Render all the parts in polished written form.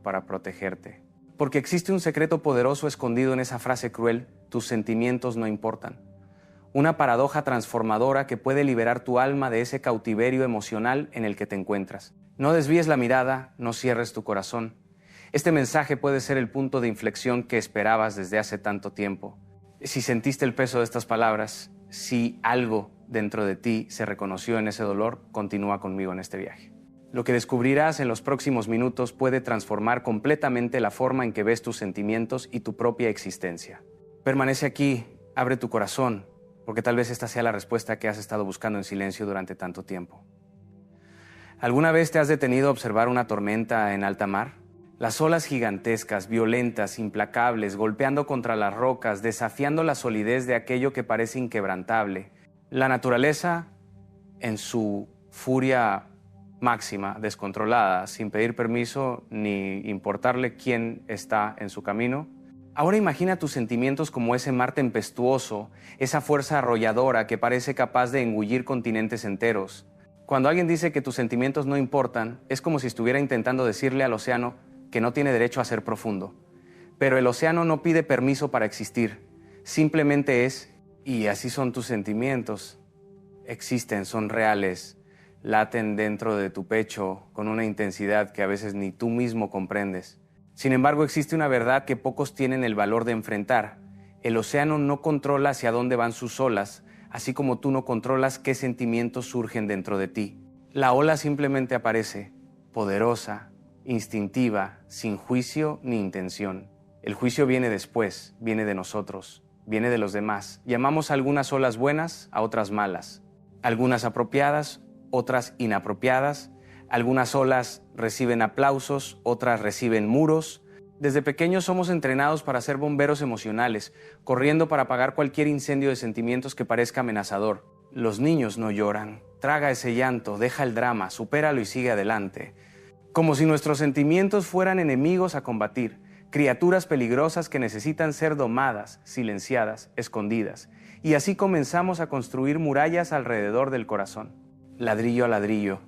para protegerte. Porque existe un secreto poderoso escondido en esa frase cruel: tus sentimientos no importan. Una paradoja transformadora que puede liberar tu alma de ese cautiverio emocional en el que te encuentras. No desvíes la mirada, no cierres tu corazón. Este mensaje puede ser el punto de inflexión que esperabas desde hace tanto tiempo. Si sentiste el peso de estas palabras, si algo dentro de ti se reconoció en ese dolor, continúa conmigo en este viaje. Lo que descubrirás en los próximos minutos puede transformar completamente la forma en que ves tus sentimientos y tu propia existencia. Permanece aquí, abre tu corazón, porque tal vez esta sea la respuesta que has estado buscando en silencio durante tanto tiempo. ¿Alguna vez te has detenido a observar una tormenta en alta mar? Las olas gigantescas, violentas, implacables, golpeando contra las rocas, desafiando la solidez de aquello que parece inquebrantable. La naturaleza, en su furia máxima, descontrolada, sin pedir permiso ni importarle quién está en su camino. Ahora imagina tus sentimientos como ese mar tempestuoso, esa fuerza arrolladora que parece capaz de engullir continentes enteros. Cuando alguien dice que tus sentimientos no importan, es como si estuviera intentando decirle al océano que no tiene derecho a ser profundo. Pero el océano no pide permiso para existir, simplemente es, y así son tus sentimientos. Existen, son reales, laten dentro de tu pecho con una intensidad que a veces ni tú mismo comprendes. Sin embargo, existe una verdad que pocos tienen el valor de enfrentar. El océano no controla hacia dónde van sus olas, así como tú no controlas qué sentimientos surgen dentro de ti. La ola simplemente aparece, poderosa, instintiva, sin juicio ni intención. El juicio viene después, viene de nosotros, viene de los demás. Llamamos a algunas olas buenas, a otras malas. Algunas apropiadas, otras inapropiadas. Algunas olas reciben aplausos, otras reciben muros. Desde pequeños somos entrenados para ser bomberos emocionales, corriendo para apagar cualquier incendio de sentimientos que parezca amenazador. Los niños no lloran. Traga ese llanto, deja el drama, supéralo y sigue adelante. Como si nuestros sentimientos fueran enemigos a combatir, criaturas peligrosas que necesitan ser domadas, silenciadas, escondidas. Y así comenzamos a construir murallas alrededor del corazón. Ladrillo a ladrillo,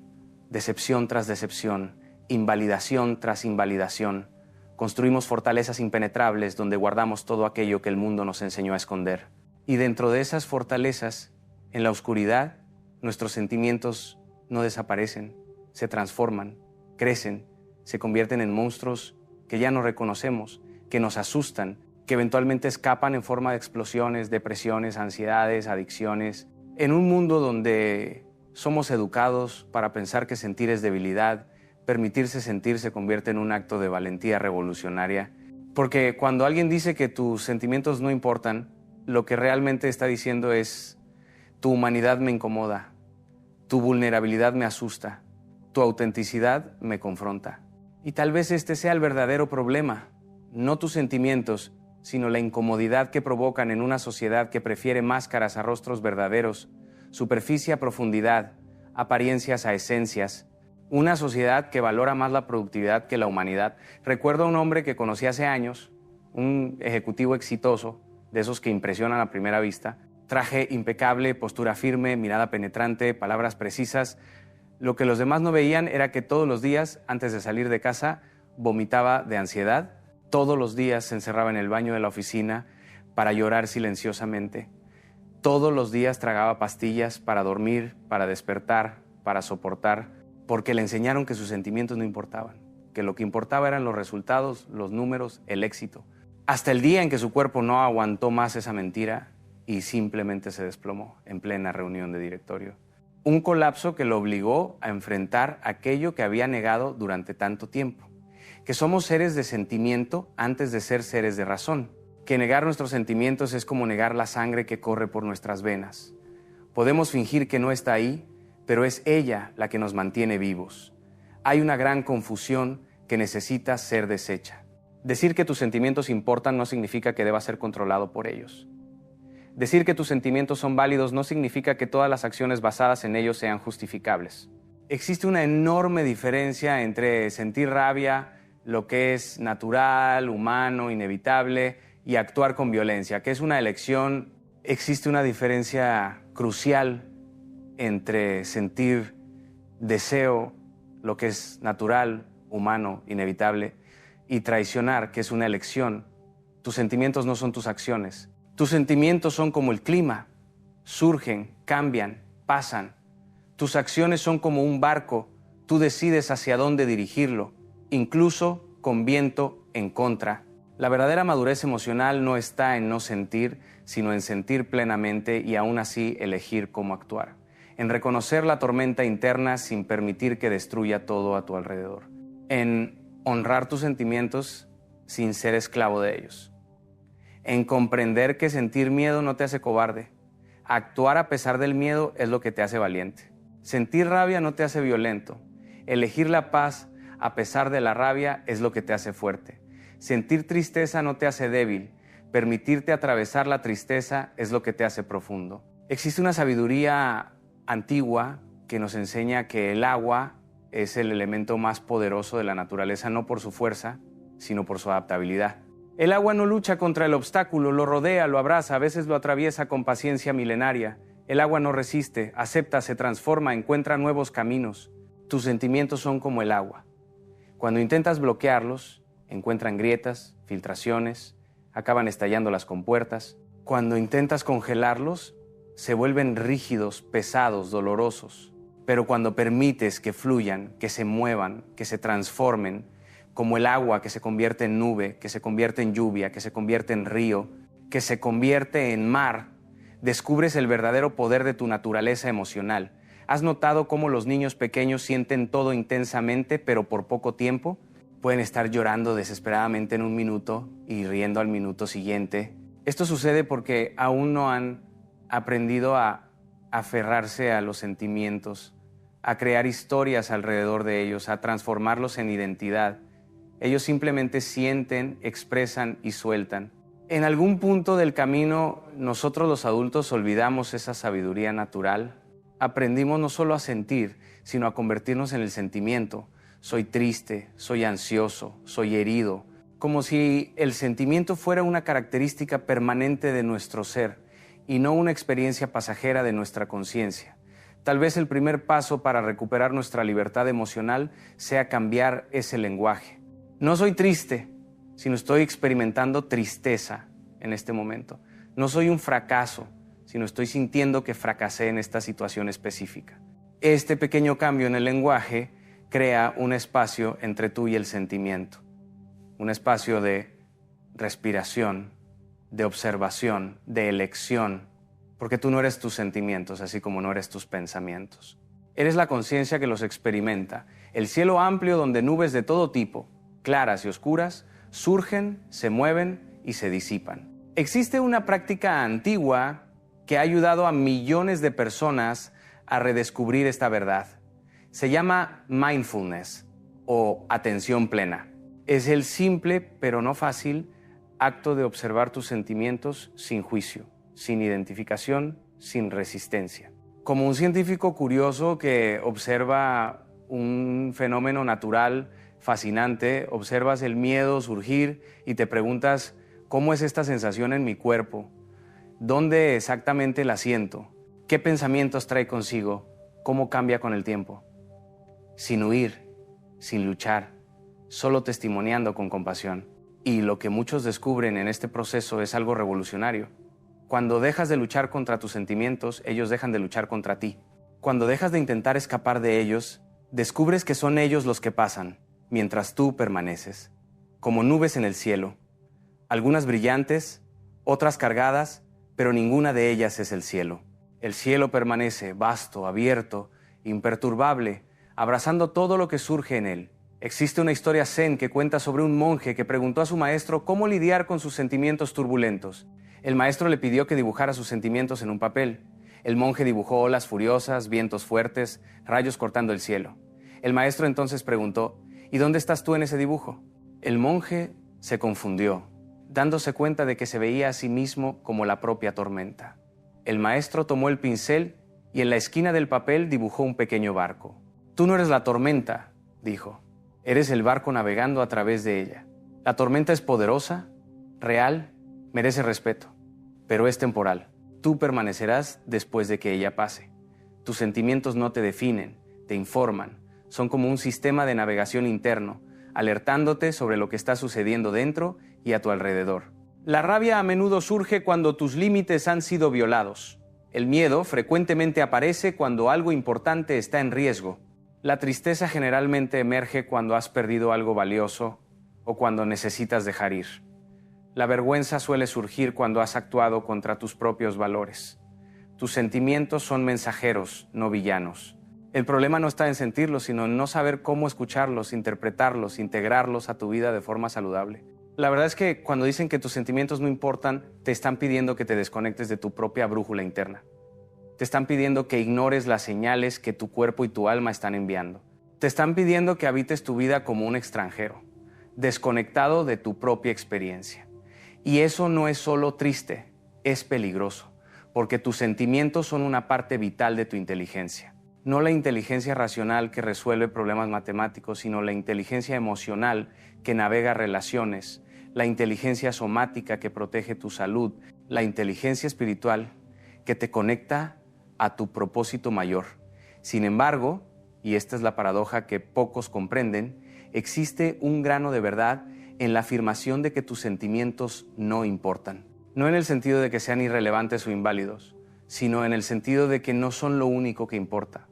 decepción tras decepción, invalidación tras invalidación. Construimos fortalezas impenetrables donde guardamos todo aquello que el mundo nos enseñó a esconder. Y dentro de esas fortalezas, en la oscuridad, nuestros sentimientos no desaparecen, se transforman, crecen, se convierten en monstruos que ya no reconocemos, que nos asustan, que eventualmente escapan en forma de explosiones, depresiones, ansiedades, adicciones. En un mundo donde somos educados para pensar que sentir es debilidad, permitirse sentir se convierte en un acto de valentía revolucionaria. Porque cuando alguien dice que tus sentimientos no importan, lo que realmente está diciendo es: tu humanidad me incomoda, tu vulnerabilidad me asusta, tu autenticidad me confronta. Y tal vez este sea el verdadero problema, no tus sentimientos, sino la incomodidad que provocan en una sociedad que prefiere máscaras a rostros verdaderos, superficie a profundidad, apariencias a esencias. Una sociedad que valora más la productividad que la humanidad. Recuerdo a un hombre que conocí hace años, un ejecutivo exitoso, de esos que impresionan a primera vista. Traje impecable, postura firme, mirada penetrante, palabras precisas. Lo que los demás no veían era que todos los días, antes de salir de casa, vomitaba de ansiedad. Todos los días se encerraba en el baño de la oficina para llorar silenciosamente. Todos los días tragaba pastillas para dormir, para despertar, para soportar, porque le enseñaron que sus sentimientos no importaban, que lo que importaba eran los resultados, los números, el éxito. Hasta el día en que su cuerpo no aguantó más esa mentira y simplemente se desplomó en plena reunión de directorio. Un colapso que lo obligó a enfrentar aquello que había negado durante tanto tiempo, que somos seres de sentimiento antes de ser seres de razón, que negar nuestros sentimientos es como negar la sangre que corre por nuestras venas. Podemos fingir que no está ahí, pero es ella la que nos mantiene vivos. Hay una gran confusión que necesita ser deshecha. Decir que tus sentimientos importan no significa que debas ser controlado por ellos. Decir que tus sentimientos son válidos no significa que todas las acciones basadas en ellos sean justificables. Existe una enorme diferencia entre sentir rabia, lo que es natural, humano, inevitable, y actuar con violencia, que es una elección. Existe una diferencia crucial entre sentir deseo, lo que es natural, humano, inevitable, y traicionar, que es una elección. Tus sentimientos no son tus acciones. Tus sentimientos son como el clima. Surgen, cambian, pasan. Tus acciones son como un barco. Tú decides hacia dónde dirigirlo, incluso con viento en contra. La verdadera madurez emocional no está en no sentir, sino en sentir plenamente y aún así elegir cómo actuar. En reconocer la tormenta interna sin permitir que destruya todo a tu alrededor. En honrar tus sentimientos sin ser esclavo de ellos. En comprender que sentir miedo no te hace cobarde. Actuar a pesar del miedo es lo que te hace valiente. Sentir rabia no te hace violento. Elegir la paz a pesar de la rabia es lo que te hace fuerte. Sentir tristeza no te hace débil. Permitirte atravesar la tristeza es lo que te hace profundo. Existe una sabiduría antigua que nos enseña que el agua es el elemento más poderoso de la naturaleza, no por su fuerza, sino por su adaptabilidad. El agua no lucha contra el obstáculo, lo rodea, lo abraza, a veces lo atraviesa con paciencia milenaria. El agua no resiste, acepta, se transforma, encuentra nuevos caminos. Tus sentimientos son como el agua. Cuando intentas bloquearlos, encuentran grietas, filtraciones, acaban estallando las compuertas. Cuando intentas congelarlos, se vuelven rígidos, pesados, dolorosos. Pero cuando permites que fluyan, que se muevan, que se transformen, como el agua que se convierte en nube, que se convierte en lluvia, que se convierte en río, que se convierte en mar, descubres el verdadero poder de tu naturaleza emocional. ¿Has notado cómo los niños pequeños sienten todo intensamente, pero por poco tiempo? Pueden estar llorando desesperadamente en un minuto y riendo al minuto siguiente. Esto sucede porque aún no han aprendido a aferrarse a los sentimientos, a crear historias alrededor de ellos, a transformarlos en identidad. Ellos simplemente sienten, expresan y sueltan. En algún punto del camino, nosotros los adultos olvidamos esa sabiduría natural. Aprendimos no solo a sentir, sino a convertirnos en el sentimiento. Soy triste, soy ansioso, soy herido. Como si el sentimiento fuera una característica permanente de nuestro ser y no una experiencia pasajera de nuestra conciencia. Tal vez el primer paso para recuperar nuestra libertad emocional sea cambiar ese lenguaje. No soy triste, sino estoy experimentando tristeza en este momento. No soy un fracaso, sino estoy sintiendo que fracasé en esta situación específica. Este pequeño cambio en el lenguaje crea un espacio entre tú y el sentimiento. Un espacio de respiración, de observación, de elección, porque tú no eres tus sentimientos, así como no eres tus pensamientos. Eres la conciencia que los experimenta. El cielo amplio donde nubes de todo tipo, claras y oscuras, surgen, se mueven y se disipan. Existe una práctica antigua que ha ayudado a millones de personas a redescubrir esta verdad. Se llama mindfulness o atención plena. Es el simple, pero no fácil, acto de observar tus sentimientos sin juicio, sin identificación, sin resistencia. Como un científico curioso que observa un fenómeno natural fascinante, observas el miedo surgir y te preguntas, ¿cómo es esta sensación en mi cuerpo? ¿Dónde exactamente la siento? ¿Qué pensamientos trae consigo? ¿Cómo cambia con el tiempo? Sin huir, sin luchar, solo testimoniando con compasión. Y lo que muchos descubren en este proceso es algo revolucionario. Cuando dejas de luchar contra tus sentimientos, ellos dejan de luchar contra ti. Cuando dejas de intentar escapar de ellos, descubres que son ellos los que pasan, mientras tú permaneces, como nubes en el cielo, algunas brillantes, otras cargadas, pero ninguna de ellas es el cielo. El cielo permanece vasto, abierto, imperturbable, abrazando todo lo que surge en él. Existe una historia zen que cuenta sobre un monje que preguntó a su maestro cómo lidiar con sus sentimientos turbulentos. El maestro le pidió que dibujara sus sentimientos en un papel. El monje dibujó olas furiosas, vientos fuertes, rayos cortando el cielo. El maestro entonces preguntó, ¿y dónde estás tú en ese dibujo? El monje se confundió, dándose cuenta de que se veía a sí mismo como la propia tormenta. El maestro tomó el pincel y en la esquina del papel dibujó un pequeño barco. Tú no eres la tormenta, dijo. Eres el barco navegando a través de ella. La tormenta es poderosa, real, merece respeto, pero es temporal. Tú permanecerás después de que ella pase. Tus sentimientos no te definen, te informan. Son como un sistema de navegación interno. alertándote sobre lo que está sucediendo dentro y a tu alrededor. La rabia a menudo surge cuando tus límites han sido violados. El miedo frecuentemente aparece cuando algo importante está en riesgo. La tristeza generalmente emerge cuando has perdido algo valioso o cuando necesitas dejar ir. La vergüenza suele surgir cuando has actuado contra tus propios valores. Tus sentimientos son mensajeros, no villanos. El problema no está en sentirlos, sino en no saber cómo escucharlos, interpretarlos, integrarlos a tu vida de forma saludable. La verdad es que cuando dicen que tus sentimientos no importan, te están pidiendo que te desconectes de tu propia brújula interna. Te están pidiendo que ignores las señales que tu cuerpo y tu alma están enviando. Te están pidiendo que habites tu vida como un extranjero, desconectado de tu propia experiencia. Y eso no es solo triste, es peligroso, porque tus sentimientos son una parte vital de tu inteligencia. No la inteligencia racional que resuelve problemas matemáticos, sino la inteligencia emocional que navega relaciones, la inteligencia somática que protege tu salud, la inteligencia espiritual que te conecta a tu propósito mayor. Sin embargo, y esta es la paradoja que pocos comprenden, existe un grano de verdad en la afirmación de que tus sentimientos no importan. No en el sentido de que sean irrelevantes o inválidos, sino en el sentido de que no son lo único que importa.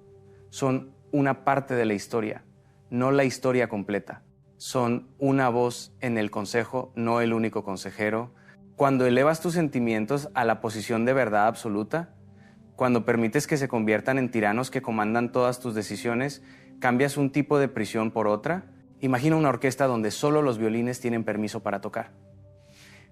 Son una parte de la historia, no la historia completa. Son una voz en el consejo, no el único consejero. Cuando elevas tus sentimientos a la posición de verdad absoluta, cuando permites que se conviertan en tiranos que comandan todas tus decisiones, cambias un tipo de prisión por otra. Imagina una orquesta donde solo los violines tienen permiso para tocar.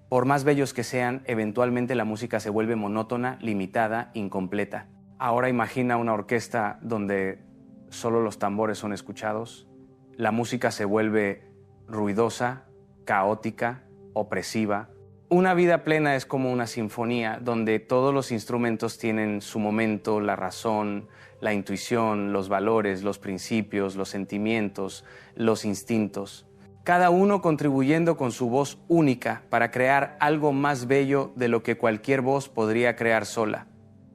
Por más bellos que sean, eventualmente la música se vuelve monótona, limitada, incompleta. Ahora imagina una orquesta donde solo los tambores son escuchados. La música se vuelve ruidosa, caótica, opresiva. Una vida plena es como una sinfonía donde todos los instrumentos tienen su momento, la razón, la intuición, los valores, los principios, los sentimientos, los instintos. Cada uno contribuyendo con su voz única para crear algo más bello de lo que cualquier voz podría crear sola.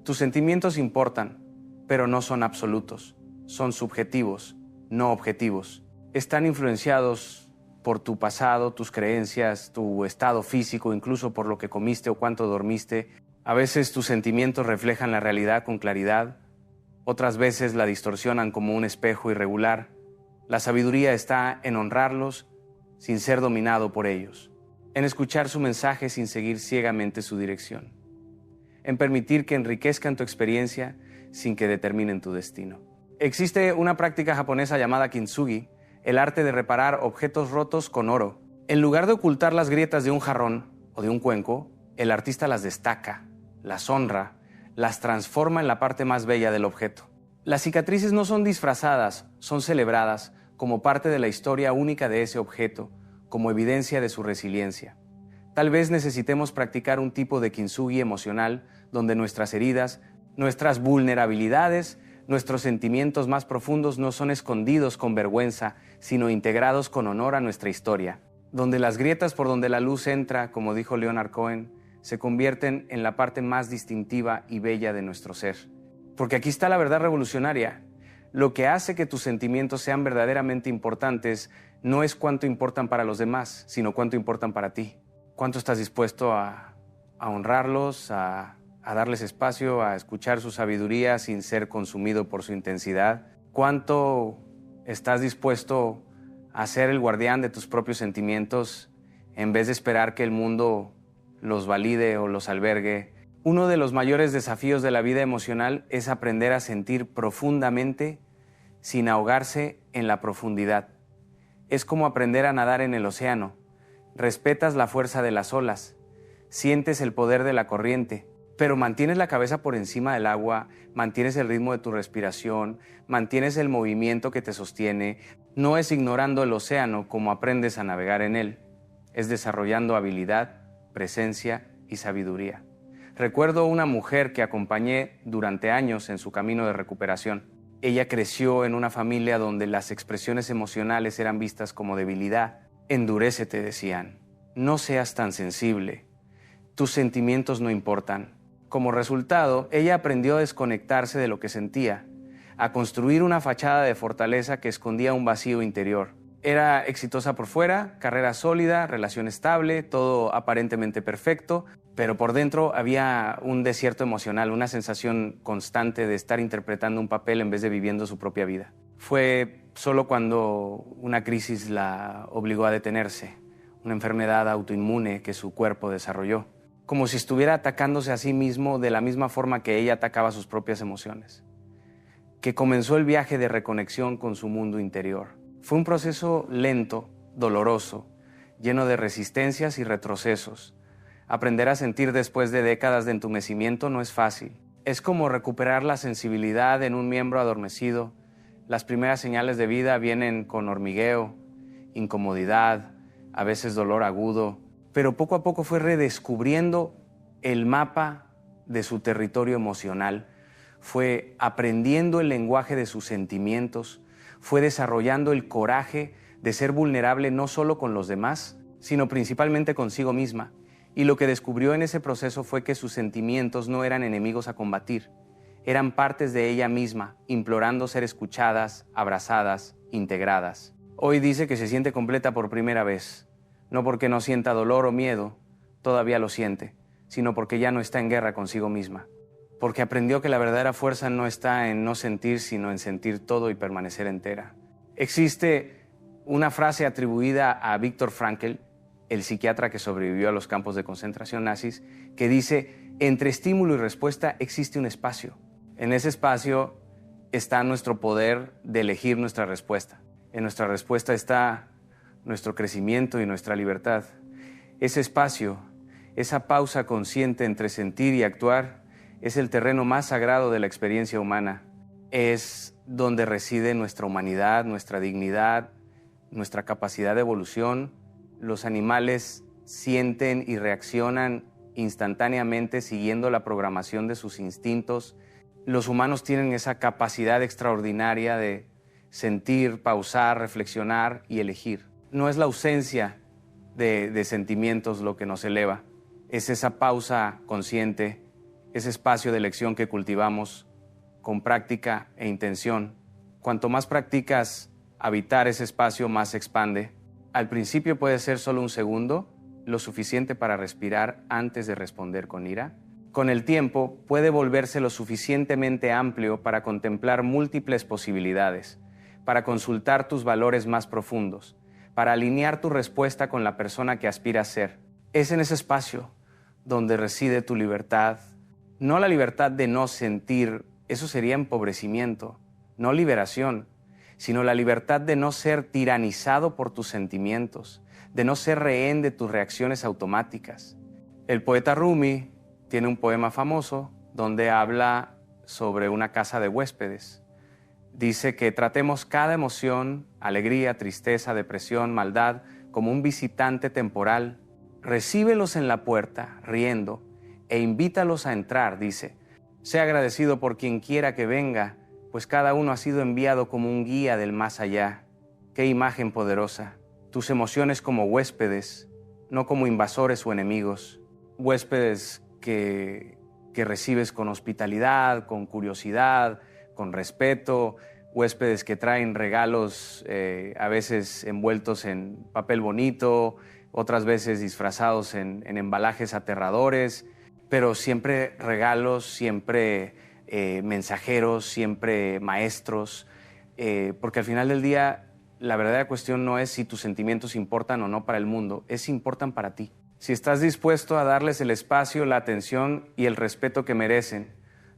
Tus sentimientos importan, pero no son absolutos. Son subjetivos, no objetivos. Están influenciados por tu pasado, tus creencias, tu estado físico, incluso por lo que comiste o cuánto dormiste. A veces tus sentimientos reflejan la realidad con claridad, otras veces la distorsionan como un espejo irregular. La sabiduría está en honrarlos sin ser dominado por ellos, en escuchar su mensaje sin seguir ciegamente su dirección, en permitir que enriquezcan tu experiencia sin que determinen tu destino. Existe una práctica japonesa llamada kintsugi, el arte de reparar objetos rotos con oro. En lugar de ocultar las grietas de un jarrón o de un cuenco, el artista las destaca, las honra, las transforma en la parte más bella del objeto. Las cicatrices no son disfrazadas, son celebradas como parte de la historia única de ese objeto, como evidencia de su resiliencia. Tal vez necesitemos practicar un tipo de kintsugi emocional donde nuestras heridas, nuestras vulnerabilidades, nuestros sentimientos más profundos no son escondidos con vergüenza, sino integrados con honor a nuestra historia. Donde las grietas por donde la luz entra, como dijo Leonard Cohen, se convierten en la parte más distintiva y bella de nuestro ser. Porque aquí está la verdad revolucionaria. Lo que hace que tus sentimientos sean verdaderamente importantes no es cuánto importan para los demás, sino cuánto importan para ti. Cuánto estás dispuesto a honrarlos, a darles espacio, a escuchar su sabiduría sin ser consumido por su intensidad. ¿Cuánto estás dispuesto a ser el guardián de tus propios sentimientos en vez de esperar que el mundo los valide o los albergue? Uno de los mayores desafíos de la vida emocional es aprender a sentir profundamente sin ahogarse en la profundidad. Es como aprender a nadar en el océano. Respetas la fuerza de las olas, sientes el poder de la corriente, pero mantienes la cabeza por encima del agua, mantienes el ritmo de tu respiración, mantienes el movimiento que te sostiene. No es ignorando el océano como aprendes a navegar en él, es desarrollando habilidad, presencia y sabiduría. Recuerdo una mujer que acompañé durante años en su camino de recuperación. Ella creció en una familia donde las expresiones emocionales eran vistas como debilidad. Endurécete, decían. No seas tan sensible. Tus sentimientos no importan. Como resultado, ella aprendió a desconectarse de lo que sentía, a construir una fachada de fortaleza que escondía un vacío interior. Era exitosa por fuera, carrera sólida, relación estable, todo aparentemente perfecto, pero por dentro había un desierto emocional, una sensación constante de estar interpretando un papel en vez de viviendo su propia vida. Fue solo cuando una crisis la obligó a detenerse, una enfermedad autoinmune que su cuerpo desarrolló, como si estuviera atacándose a sí mismo de la misma forma que ella atacaba sus propias emociones, que comenzó el viaje de reconexión con su mundo interior. Fue un proceso lento, doloroso, lleno de resistencias y retrocesos. Aprender a sentir después de décadas de entumecimiento no es fácil. Es como recuperar la sensibilidad en un miembro adormecido. Las primeras señales de vida vienen con hormigueo, incomodidad, a veces dolor agudo, pero poco a poco fue redescubriendo el mapa de su territorio emocional, fue aprendiendo el lenguaje de sus sentimientos, fue desarrollando el coraje de ser vulnerable no solo con los demás, sino principalmente consigo misma. Y lo que descubrió en ese proceso fue que sus sentimientos no eran enemigos a combatir, eran partes de ella misma, implorando ser escuchadas, abrazadas, integradas. Hoy dice que se siente completa por primera vez, no porque no sienta dolor o miedo, todavía lo siente, sino porque ya no está en guerra consigo misma. Porque aprendió que la verdadera fuerza no está en no sentir, sino en sentir todo y permanecer entera. Existe una frase atribuida a Viktor Frankl, el psiquiatra que sobrevivió a los campos de concentración nazis, que dice: entre estímulo y respuesta existe un espacio. En ese espacio está nuestro poder de elegir nuestra respuesta. En nuestra respuesta está nuestro crecimiento y nuestra libertad. Ese espacio, esa pausa consciente entre sentir y actuar, es el terreno más sagrado de la experiencia humana. Es donde reside nuestra humanidad, nuestra dignidad, nuestra capacidad de evolución. Los animales sienten y reaccionan instantáneamente siguiendo la programación de sus instintos. Los humanos tienen esa capacidad extraordinaria de sentir, pausar, reflexionar y elegir. No es la ausencia de sentimientos lo que nos eleva, es esa pausa consciente, ese espacio de elección que cultivamos con práctica e intención. Cuanto más practicas habitar ese espacio, más se expande. Al principio puede ser solo un segundo, lo suficiente para respirar antes de responder con ira. Con el tiempo puede volverse lo suficientemente amplio para contemplar múltiples posibilidades, para consultar tus valores más profundos, para alinear tu respuesta con la persona que aspiras a ser. Es en ese espacio donde reside tu libertad. No la libertad de no sentir, eso sería empobrecimiento, no liberación, sino la libertad de no ser tiranizado por tus sentimientos, de no ser rehén de tus reacciones automáticas. El poeta Rumi tiene un poema famoso donde habla sobre una casa de huéspedes. Dice que tratemos cada emoción, alegría, tristeza, depresión, maldad, como un visitante temporal. Recíbelos en la puerta, riendo, e invítalos a entrar, dice. Sea agradecido por quien quiera que venga, pues cada uno ha sido enviado como un guía del más allá. ¡Qué imagen poderosa! Tus emociones como huéspedes, no como invasores o enemigos. Huéspedes que recibes con hospitalidad, con curiosidad, con respeto. Huéspedes que traen regalos a veces envueltos en papel bonito, otras veces disfrazados en embalajes aterradores, pero siempre regalos, siempre mensajeros, siempre maestros, porque al final del día la verdadera cuestión no es si tus sentimientos importan o no para el mundo, es si importan para ti. Si estás dispuesto a darles el espacio, la atención y el respeto que merecen,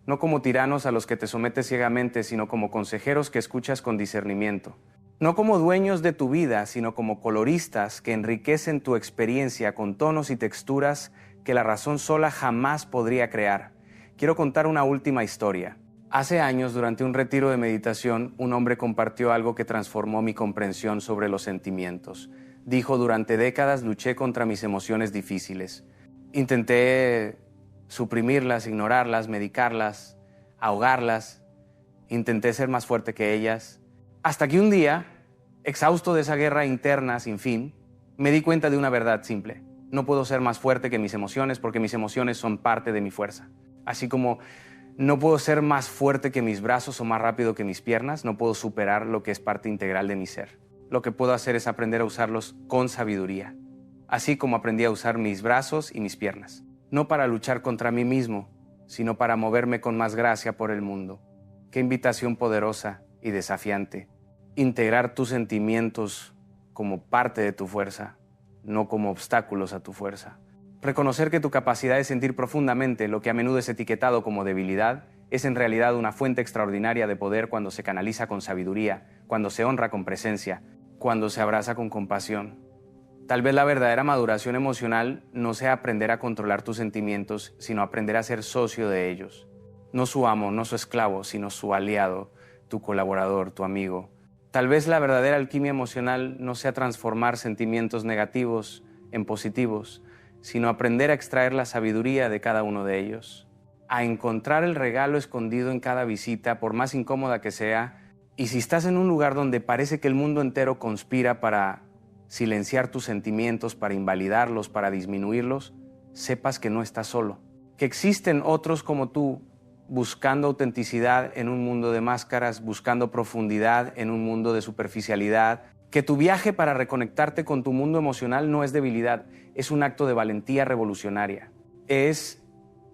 no como tiranos a los que te sometes ciegamente, sino como consejeros que escuchas con discernimiento. No como dueños de tu vida, sino como coloristas que enriquecen tu experiencia con tonos y texturas que la razón sola jamás podría crear. Quiero contar una última historia. Hace años, durante un retiro de meditación, un hombre compartió algo que transformó mi comprensión sobre los sentimientos. Dijo: durante décadas luché contra mis emociones difíciles. Intenté suprimirlas, ignorarlas, medicarlas, ahogarlas. Intenté ser más fuerte que ellas. Hasta que un día, exhausto de esa guerra interna sin fin, me di cuenta de una verdad simple. No puedo ser más fuerte que mis emociones porque mis emociones son parte de mi fuerza. Así como no puedo ser más fuerte que mis brazos o más rápido que mis piernas, no puedo superar lo que es parte integral de mi ser. lo que puedo hacer es aprender a usarlos con sabiduría, así como aprendí a usar mis brazos y mis piernas, no para luchar contra mí mismo, sino para moverme con más gracia por el mundo. Qué invitación poderosa y desafiante. Integrar tus sentimientos como parte de tu fuerza, no como obstáculos a tu fuerza. Reconocer que tu capacidad de sentir profundamente lo que a menudo es etiquetado como debilidad es en realidad una fuente extraordinaria de poder cuando se canaliza con sabiduría, cuando se honra con presencia, cuando se abraza con compasión. Tal vez la verdadera maduración emocional no sea aprender a controlar tus sentimientos, sino aprender a ser socio de ellos. No su amo, no su esclavo, sino su aliado, tu colaborador, tu amigo. Tal vez la verdadera alquimia emocional no sea transformar sentimientos negativos en positivos, sino aprender a extraer la sabiduría de cada uno de ellos, a encontrar el regalo escondido en cada visita, por más incómoda que sea, y si estás en un lugar donde parece que el mundo entero conspira para silenciar tus sentimientos, para invalidarlos, para disminuirlos, sepas que no estás solo, que existen otros como tú, buscando autenticidad en un mundo de máscaras, buscando profundidad en un mundo de superficialidad, que tu viaje para reconectarte con tu mundo emocional no es debilidad, es un acto de valentía revolucionaria. Es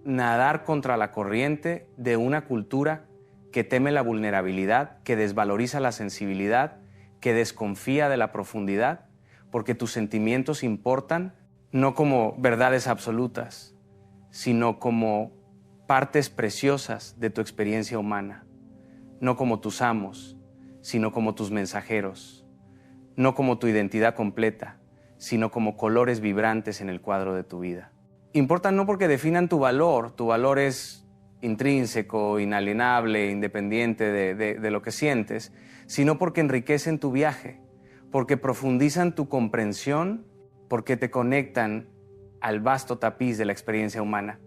nadar contra la corriente de una cultura que teme la vulnerabilidad, que desvaloriza la sensibilidad, que desconfía de la profundidad, porque tus sentimientos importan no como verdades absolutas, sino como partes preciosas de tu experiencia humana, no como tus amos, sino como tus mensajeros, no como tu identidad completa, sino como colores vibrantes en el cuadro de tu vida. Importan no porque definan tu valor es intrínseco, inalienable, independiente de lo que sientes, sino porque enriquecen tu viaje, porque profundizan tu comprensión, porque te conectan al vasto tapiz de la experiencia humana.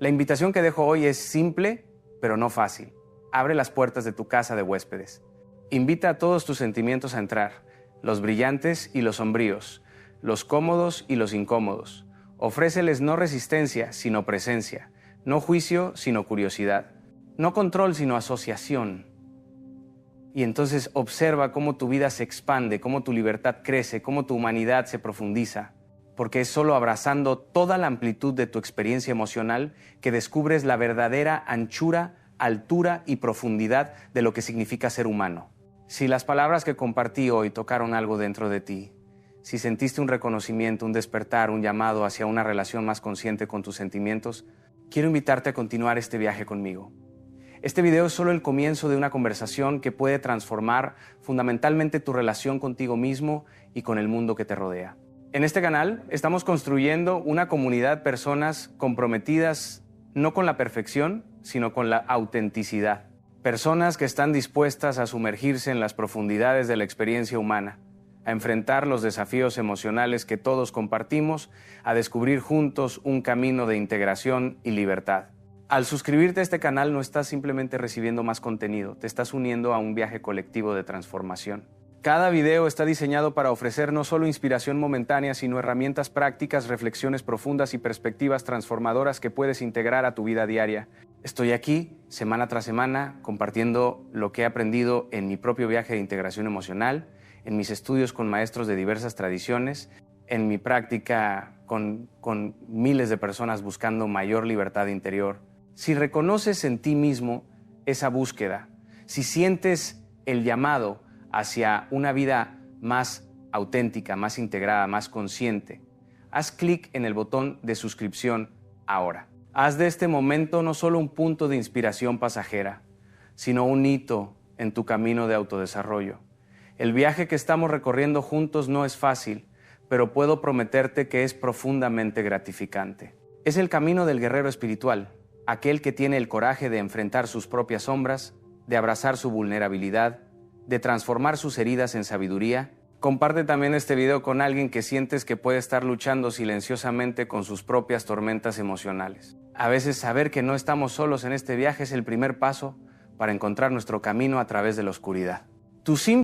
La invitación que dejo hoy es simple, pero no fácil. Abre las puertas de tu casa de huéspedes. Invita a todos tus sentimientos a entrar, los brillantes y los sombríos, los cómodos y los incómodos. Ofréceles no resistencia, sino presencia, no juicio, sino curiosidad, no control, sino asociación. Y entonces observa cómo tu vida se expande, cómo tu libertad crece, cómo tu humanidad se profundiza, porque es solo abrazando toda la amplitud de tu experiencia emocional que descubres la verdadera anchura, altura y profundidad de lo que significa ser humano. Si las palabras que compartí hoy tocaron algo dentro de ti, si sentiste un reconocimiento, un despertar, un llamado hacia una relación más consciente con tus sentimientos, quiero invitarte a continuar este viaje conmigo. Este video es solo el comienzo de una conversación que puede transformar fundamentalmente tu relación contigo mismo y con el mundo que te rodea. En este canal estamos construyendo una comunidad de personas comprometidas no con la perfección, sino con la autenticidad. Personas que están dispuestas a sumergirse en las profundidades de la experiencia humana, a enfrentar los desafíos emocionales que todos compartimos, a descubrir juntos un camino de integración y libertad. Al suscribirte a este canal no estás simplemente recibiendo más contenido, te estás uniendo a un viaje colectivo de transformación. Cada video está diseñado para ofrecer no solo inspiración momentánea, sino herramientas prácticas, reflexiones profundas y perspectivas transformadoras que puedes integrar a tu vida diaria. Estoy aquí, semana tras semana, compartiendo lo que he aprendido en mi propio viaje de integración emocional, en mis estudios con maestros de diversas tradiciones, en mi práctica con miles de personas buscando mayor libertad interior. Si reconoces en ti mismo esa búsqueda, si sientes el llamado hacia una vida más auténtica, más integrada, más consciente, haz clic en el botón de suscripción ahora. Haz de este momento no solo un punto de inspiración pasajera, sino un hito en tu camino de autodesarrollo. El viaje que estamos recorriendo juntos no es fácil, pero puedo prometerte que es profundamente gratificante. Es el camino del guerrero espiritual, aquel que tiene el coraje de enfrentar sus propias sombras, de abrazar su vulnerabilidad, de transformar sus heridas en sabiduría. Comparte también este video con alguien que sientes que puede estar luchando silenciosamente con sus propias tormentas emocionales. A veces saber que no estamos solos en este viaje es el primer paso para encontrar nuestro camino a través de la oscuridad. Tu simple